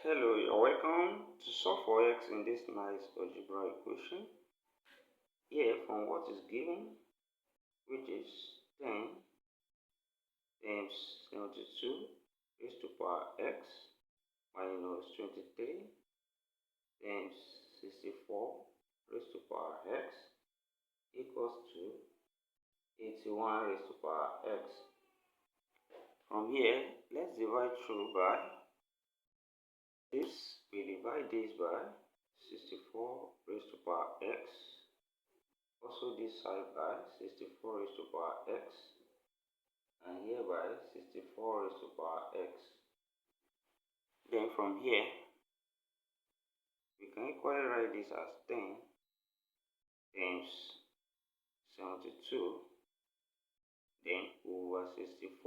Hello, you're welcome to solve for x in this nice algebra equation. Here, from what is given, which is 10 times 72 raised to power x minus 23 times 64 raised to power x equals to 81 raised to power x. From here, let's divide through by this. We divide this by 64 raised to power x. Also this side by 64 raised to power x. And here by 64 raised to power x. Then from here, we can equally write this as 10 times 72. Then over 64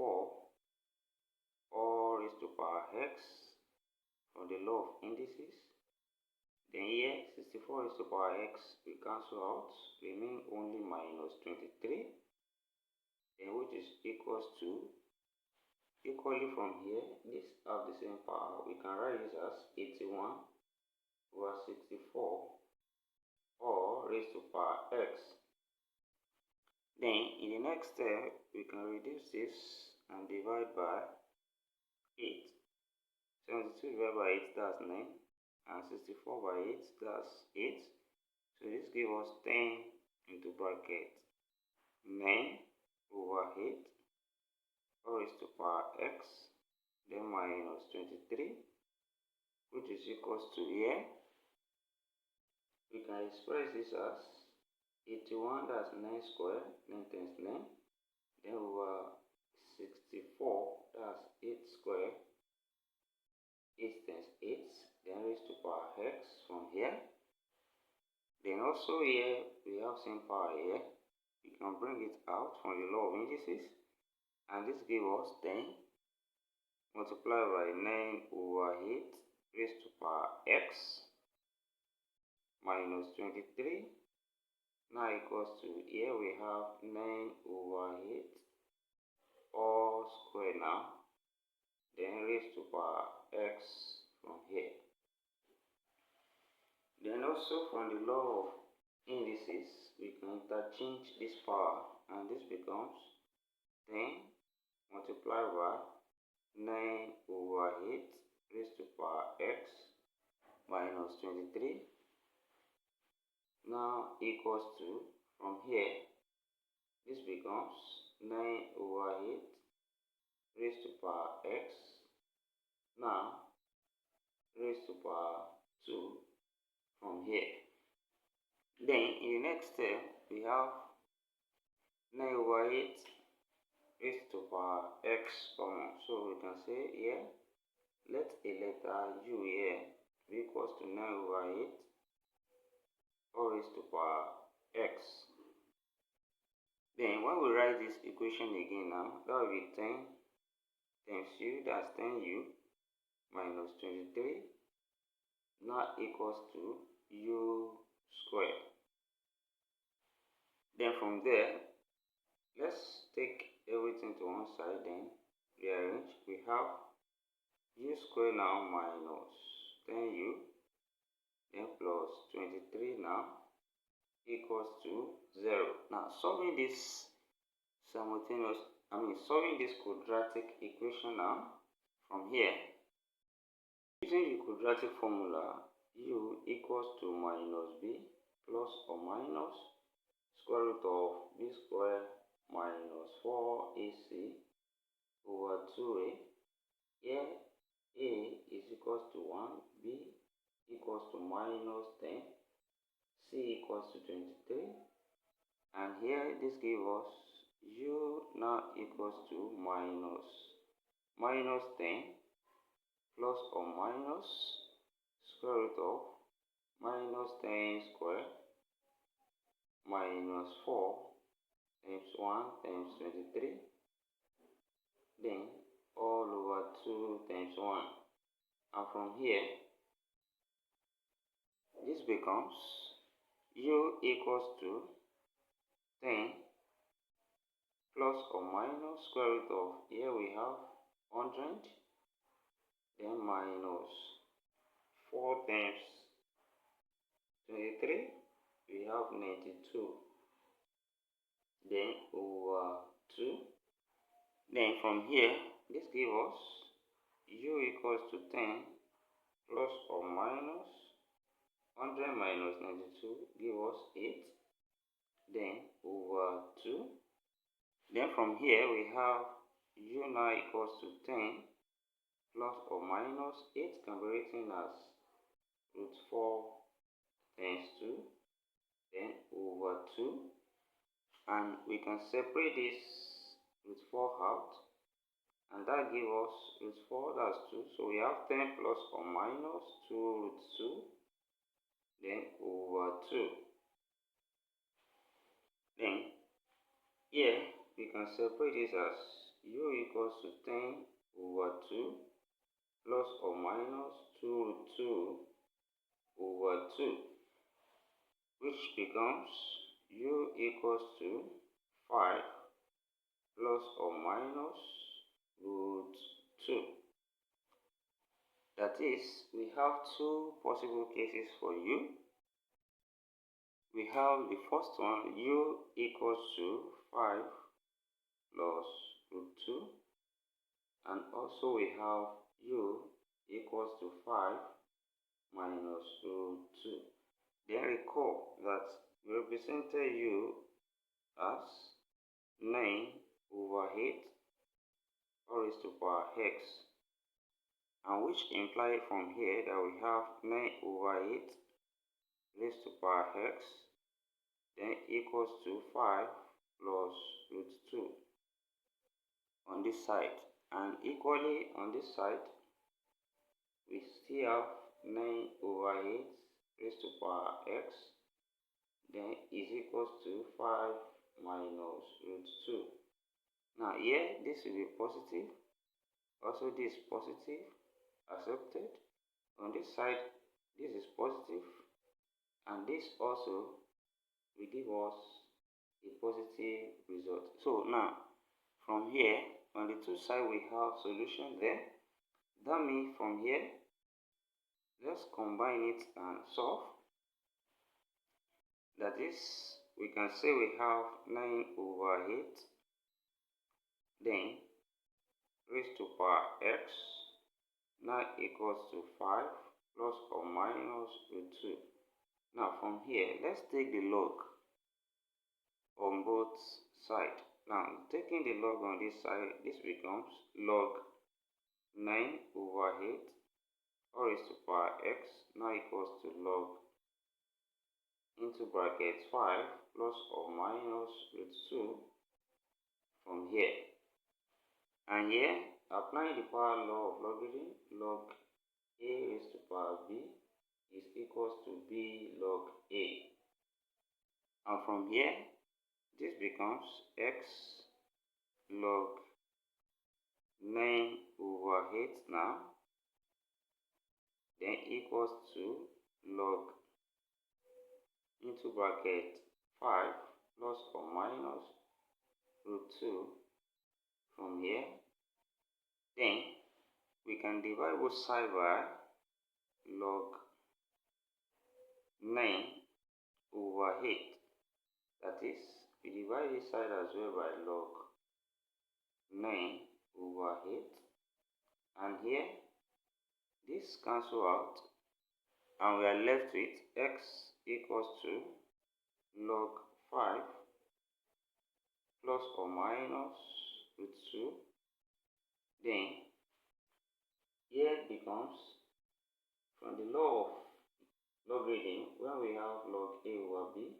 all raised to power x from the law of indices. Then here 64 raised to power x will cancel out, remain only minus 23, then which is equals to, equally from here, this have the same power, we can write this as 81 over 64 or raised to power x. Then in the next step, we can reduce this and divide by 8. 72 divided by 8, that's 9. And 64 by 8, that's 8. So this gives us 10 into bracket 9 over 8 all raised to power x, then minus 23, which is equals to here. We can express this as 81, that's 9 squared, 9 times 9, then over 64, that's 8 squared, 8 times 8, then raised to power x from here. Then also here, we have same power here. We can bring it out from the law of indices, and this gives us 10 multiplied by 9 over 8 raised to power x minus 23. Now equals to, here we have 9 over 8 all square now, then raised to power x from here. Then also from the law of indices, we can interchange this power, and this becomes 10 multiplied by 9 over 8 raised to power x minus 23. Now equals to, from here, this becomes 9 over 8 raised to power x, now raised to power 2 from here. Then in the next step, we have 9 over 8 raised to power x common. So we can say here, let a letter u here be equals to 9 over 8 all raised to power x. Then when we write this equation again now, that will be 10 times u, that's 10u minus 23, now equals to u squared. Then from there, let's take everything to one side, then rearrange. We have u squared now minus 10u, then plus 23 now equals to 0. Now solving this solving this quadratic equation now, from here, using the quadratic formula, u equals to minus b plus or minus square root of b squared minus 4ac over 2a. Here a is equals to 1, b equals to minus 10, c equals to 23, and here this gives us u now equals to minus 10 plus or minus square root of minus 10 squared minus 4 times 1 times 23, then all over 2 times 1. And from here, this becomes u equals to 10 plus or minus square root of, here we have 100, then minus 4 times 23, we have 92. Then over 2. Then from here, this gives us u equals to 10 plus or minus 100 minus 92 give us 8. Then over 2. Then from here we have u now equals to 10 plus or minus 8 can be written as root 4 times 2. Then over 2. And we can separate this root 4 out. And that gives us root 4, that's 2. So we have 10 plus or minus 2 root 2. Then over 2. Then here we can separate this as u equals to 10 over 2 plus or minus 2 root 2 over 2, which becomes u equals to 5 plus or minus root 2. That is, we have two possible cases for u. We have the first one, u equals to 5 plus root 2, and also we have u equals to 5 minus root 2. Then recall that we represented u as 9 over 8 raised to power x, and which implies from here that we have 9 over 8 raised to power x, then equals to 5 plus root 2 on this side. And equally on this side, we still have 9 over 8 raised to power x, then is equals to 5 minus root 2. Now here, this will be positive. Also this is positive, accepted. On this side, this is positive. And this also will give us a positive result. So now, from here, on the two sides we have solution there. That means from here, let's combine it and solve. That is, we can say we have 9 over 8, then raised to power x, now equals to 5 plus or minus root 2. Now from here, let's take the log on both sides. Now taking the log on this side, this becomes log 9 over 8 raised to power x, now equals to log into bracket 5 plus or minus root 2 from here. And here, applying the power law of logarithm, log a raised to power b is equals to b log a. And from here, this becomes x log 9 over 8 now, then equals to log into bracket 5 plus or minus root 2 from here. Then we can divide both sides by log 9 over 8. That is, we divide this side as well by log 9 over 8. And here, this cancel out, and we are left with x equals to log 5 plus or minus root 2. Then here it becomes, from the law of logarithm, when we have log a over b,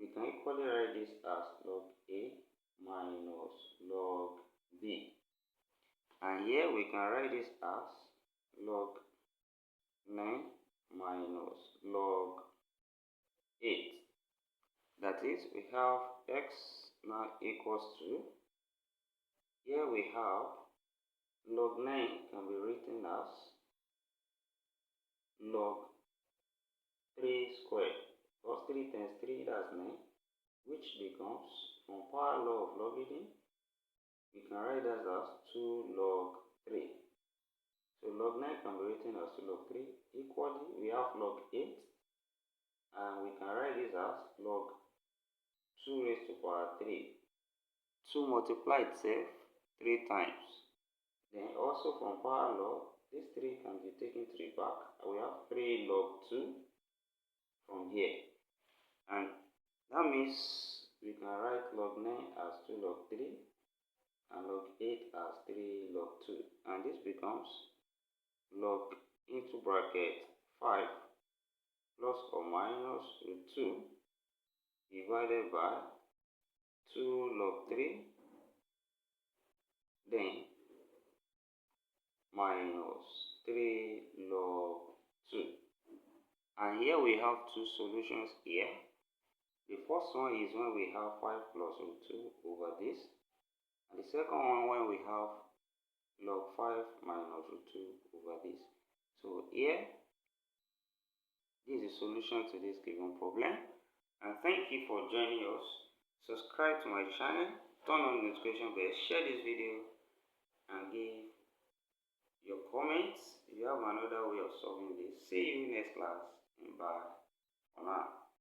we can equally write this as log a minus log b. And here we can write this as log 9 minus log 8. That is, we have x now equals to, here we have log 9 can be written as log 3 squared, because 3 times 3, that's 9, which becomes, from power law of logarithm, we can write that as 2 log 3. So log 9 can be written as 2 log 3. Equally, we have log 8, and we can write this as log 2 raised to power 3. 2 multiply itself 3 times. Then also from power log, this 3 can be taken 3 back, and we have 3 log 2 from here. And that means we can write log 9 as 2 log 3 and log 8 as 3 log 2. And this becomes log into bracket 5 plus or minus root 2 divided by 2 log 3 then minus 3 log 2. And here we have two solutions here. The first one is when we have 5 plus root 2 over this. And the second one when we have log 5 minus root 2 over this. So here, this is the solution to this given problem. And thank you for joining us. Subscribe to my channel, turn on the notification bell, share this video, and give your comments if you have another way of solving this. See you next class. Bye for now.